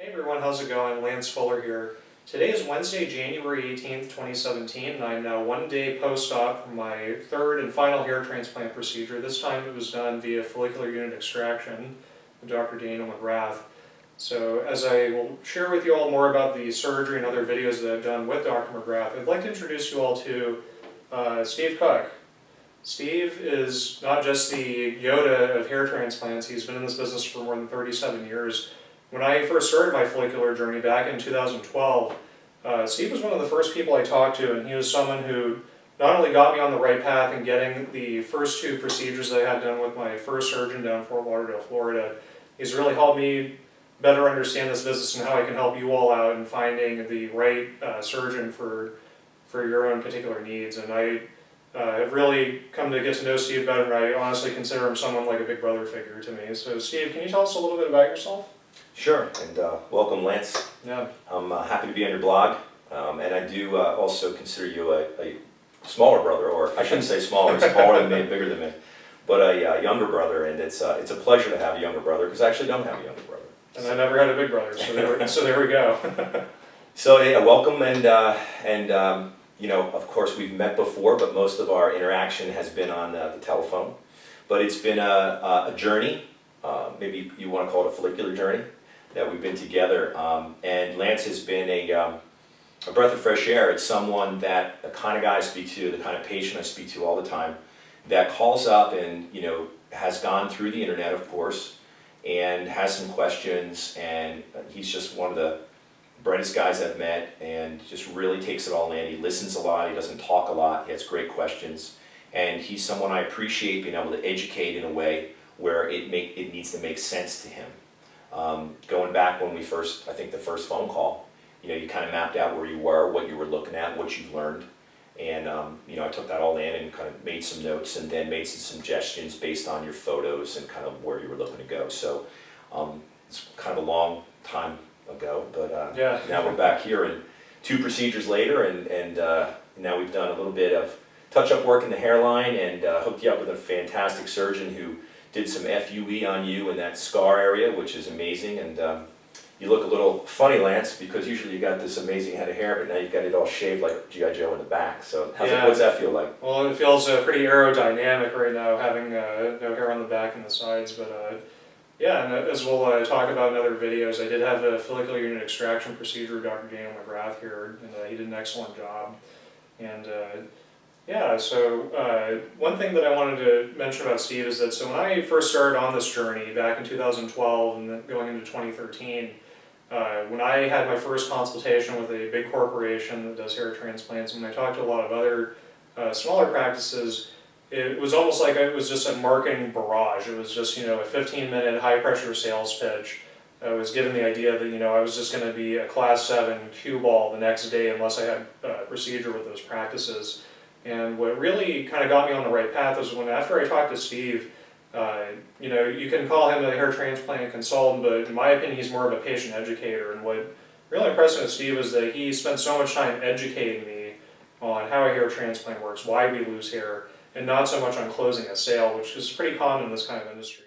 Hey everyone, how's it going? Lance Fuller here. Today is Wednesday, January 18th, 2017, and I'm now one day post-op from my third and final hair transplant procedure. This time it was done via follicular unit extraction with Dr. McGrath. So as I will share with you all more about the surgery and other videos that I've done with Dr. McGrath, I'd like to introduce you all to Steve Cook. Steve is not just the Yoda of hair transplants, he's been in this business for more than 37 years. When I first started my follicular journey back in 2012, Steve was one of the first people I talked to, and he was someone who not only got me on the right path in getting the first two procedures that I had done with my first surgeon down in Fort Lauderdale, Florida. He's really helped me better understand this business and how I can help you all out in finding the right surgeon for your own particular needs. And I have really come to get to know Steve better, and I honestly consider him someone like a big brother figure to me. So Steve, can you tell us a little bit about yourself? Sure, and welcome, Lance. Yeah. I'm happy to be on your blog, and I do also consider you a smaller brother, or I shouldn't say smaller, smaller than me, bigger than me, but a younger brother, and it's a pleasure to have a younger brother, because I actually don't have a younger brother. And I never had a big brother, so there we go. So yeah, welcome, and you know, of course we've met before, but most of our interaction has been on the telephone. But it's been a journey, maybe you want to call it a follicular journey, that we've been together, and Lance has been a breath of fresh air. It's someone that, the kind of guy I speak to, the kind of patient I speak to all the time, that calls up and, you know, has gone through the internet, of course, and has some questions, and he's just one of the brightest guys I've met, and just really takes it all in. He listens a lot, he doesn't talk a lot, he has great questions, and he's someone I appreciate being able to educate in a way where it needs to make sense to him. Going back when we first, I think the first phone call, you know, you kind of mapped out where you were, what you were looking at, what you've learned, and you know, I took that all in and kind of made some notes, and then made some suggestions based on your photos and kind of where you were looking to go. So it's kind of a long time ago, but yeah. Now we're back here, and two procedures later, and now we've done a little bit of touch-up work in the hairline, and hooked you up with a fantastic surgeon who did some FUE on you in that scar area, which is amazing. And you look a little funny, Lance, because usually you got this amazing head of hair, but now you've got it all shaved like G.I. Joe in the back. So what's that feel like? Well, it feels pretty aerodynamic right now, having no hair on the back and the sides. But yeah, and as we'll talk about in other videos, I did have a follicular unit extraction procedure with Dr. McGrath here, and he did an excellent job. And yeah, so one thing that I wanted to mention about Steve is that, so when I first started on this journey back in 2012 and then going into 2013, when I had my first consultation with a big corporation that does hair transplants, and when I talked to a lot of other smaller practices, it was almost like it was just a marketing barrage. It was just, you know, a 15-minute high-pressure sales pitch. I was given the idea that, you know, I was just going to be a Class 7 cue ball the next day unless I had a procedure with those practices. And what really kind of got me on the right path was when, after I talked to Steve, you know, you can call him a hair transplant consultant, but in my opinion, he's more of a patient educator. And what really impressed me with Steve was that he spent so much time educating me on how a hair transplant works, why we lose hair, and not so much on closing a sale, which is pretty common in this kind of industry.